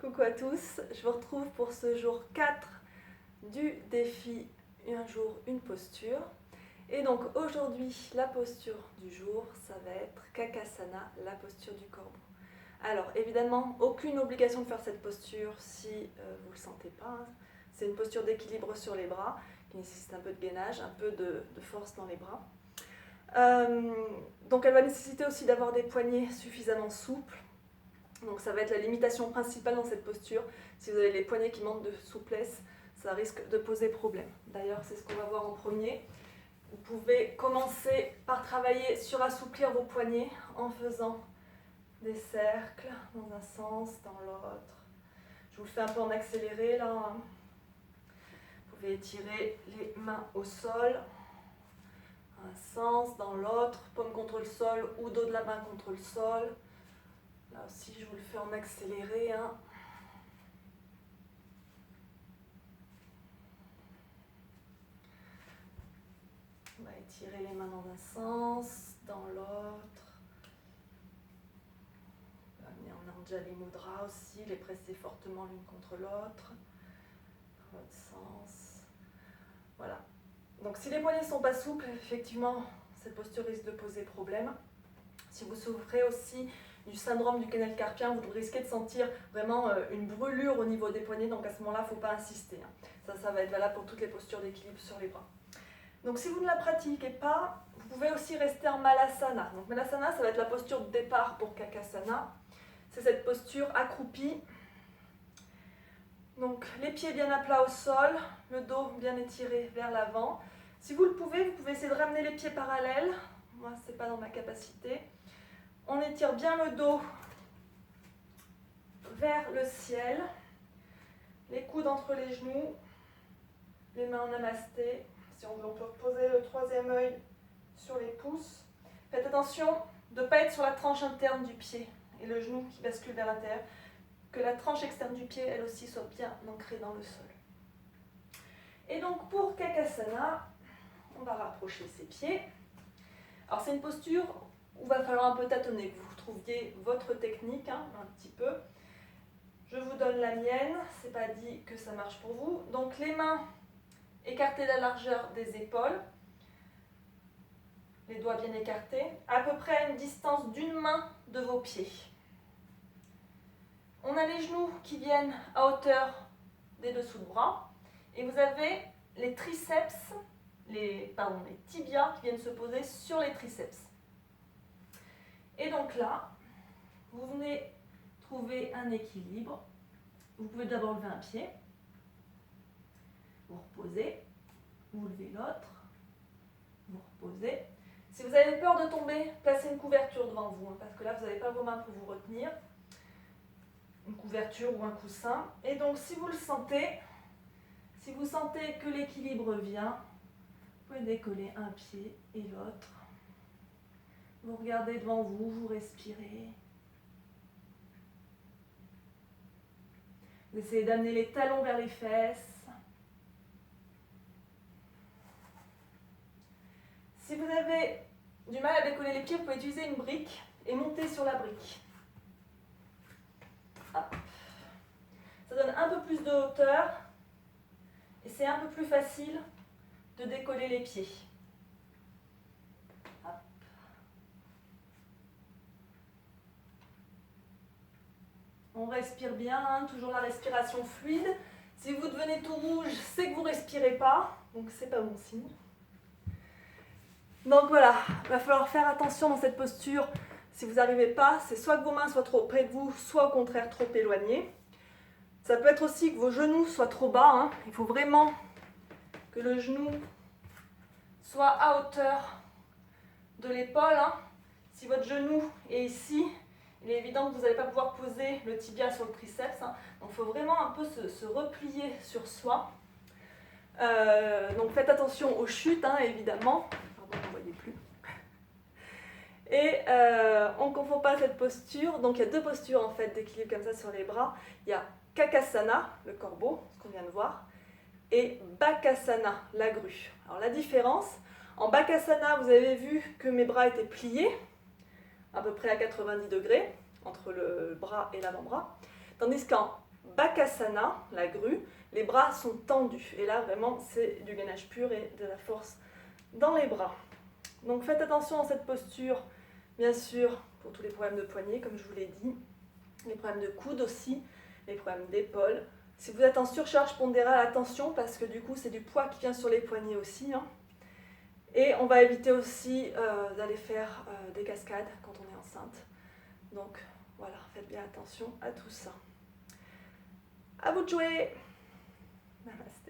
Coucou à tous, je vous retrouve pour ce jour 4 du défi un jour, une posture. Et donc aujourd'hui, la posture du jour, ça va être Kakasana, la posture du corbeau. Alors évidemment, aucune obligation de faire cette posture si vous ne le sentez pas. C'est une posture d'équilibre sur les bras qui nécessite un peu de gainage, un peu de force dans les bras. Donc elle va nécessiter aussi d'avoir des poignets suffisamment souples. Donc ça va être la limitation principale dans cette posture. Si vous avez les poignets qui manquent de souplesse, ça risque de poser problème. D'ailleurs, c'est ce qu'on va voir en premier. Vous pouvez commencer par travailler sur assouplir vos poignets en faisant des cercles dans un sens, dans l'autre. Je vous le fais un peu en accéléré là. Vous pouvez étirer les mains au sol, un sens, dans l'autre, paume contre le sol ou dos de la main contre le sol. Là aussi, je vous le fais en accéléré. On va étirer les mains dans un sens, dans l'autre. On va amener en Anjali Mudra aussi, les presser fortement l'une contre l'autre. Dans l'autre sens. Voilà. Donc si les poignets ne sont pas souples, effectivement, cette posture risque de poser problème. Si vous souffrez aussi du syndrome du canal carpien, vous risquez de sentir vraiment une brûlure au niveau des poignets, donc à ce moment-là, il ne faut pas insister. Ça va être valable pour toutes les postures d'équilibre sur les bras. Donc si vous ne la pratiquez pas, vous pouvez aussi rester en Malasana. Donc Malasana, ça va être la posture de départ pour Kakasana. C'est cette posture accroupie. Donc les pieds bien à plat au sol, le dos bien étiré vers l'avant. Si vous le pouvez, vous pouvez essayer de ramener les pieds parallèles. Moi, ce n'est pas dans ma capacité. On étire bien le dos vers le ciel, les coudes entre les genoux, les mains en namasté. Si on peut poser le troisième œil sur les pouces. Faites attention de ne pas être sur la tranche interne du pied et le genou qui bascule vers l'intérieur. Que la tranche externe du pied, elle aussi, soit bien ancrée dans le sol. Et donc pour Kakasana, on va rapprocher ses pieds. Alors c'est une posture où il va falloir un peu tâtonner, que vous trouviez votre technique un petit peu. Je vous donne la mienne, c'est pas dit que ça marche pour vous. Donc les mains écartées de la largeur des épaules, les doigts bien écartés, à peu près à une distance d'une main de vos pieds. On a les genoux qui viennent à hauteur des dessous de bras et vous avez les triceps, les tibias qui viennent se poser sur les triceps. Et donc là, vous venez trouver un équilibre. Vous pouvez d'abord lever un pied, vous reposez, vous levez l'autre, vous reposez. Si vous avez peur de tomber, placez une couverture devant vous, parce que là, vous n'avez pas vos mains pour vous retenir. Une couverture ou un coussin. Et donc, si vous le sentez, si vous sentez que l'équilibre vient, vous pouvez décoller un pied et l'autre. Vous regardez devant vous, vous respirez. Vous essayez d'amener les talons vers les fesses. Si vous avez du mal à décoller les pieds, vous pouvez utiliser une brique et monter sur la brique. Hop. Ça donne un peu plus de hauteur et c'est un peu plus facile de décoller les pieds. Hop. On respire bien, toujours la respiration fluide. Si vous devenez tout rouge, c'est que vous ne respirez pas, donc c'est pas bon signe. Donc voilà, il va falloir faire attention dans cette posture. Si vous n'arrivez pas, c'est soit que vos mains soient trop près de vous, soit au contraire trop éloignées. Ça peut être aussi que vos genoux soient trop bas. Il faut vraiment que le genou soit à hauteur de l'épaule. Si votre genou est ici, il est évident que vous n'allez pas pouvoir poser le tibia sur le triceps. Donc il faut vraiment un peu se replier sur soi. Donc faites attention aux chutes, évidemment. Pardon, vous ne voyez plus. Et on ne confond pas cette posture. Donc il y a deux postures en fait d'équilibre comme ça sur les bras. Il y a Kakasana, le corbeau, ce qu'on vient de voir, et Bakasana, la grue. Alors la différence, en Bakasana, vous avez vu que mes bras étaient pliés, à peu près à 90 degrés, entre le bras et l'avant-bras. Tandis qu'en Bakasana, la grue, les bras sont tendus. Et là, vraiment, c'est du gainage pur et de la force dans les bras. Donc faites attention dans cette posture, bien sûr, pour tous les problèmes de poignet, comme je vous l'ai dit, les problèmes de coude aussi, les problèmes d'épaule. Si vous êtes en surcharge pondérale, attention, parce que du coup, c'est du poids qui vient sur les poignets aussi. Hein. Et on va éviter aussi d'aller faire des cascades quand on est enceinte. Donc voilà, faites bien attention à tout ça. À vous de jouer. Namaste.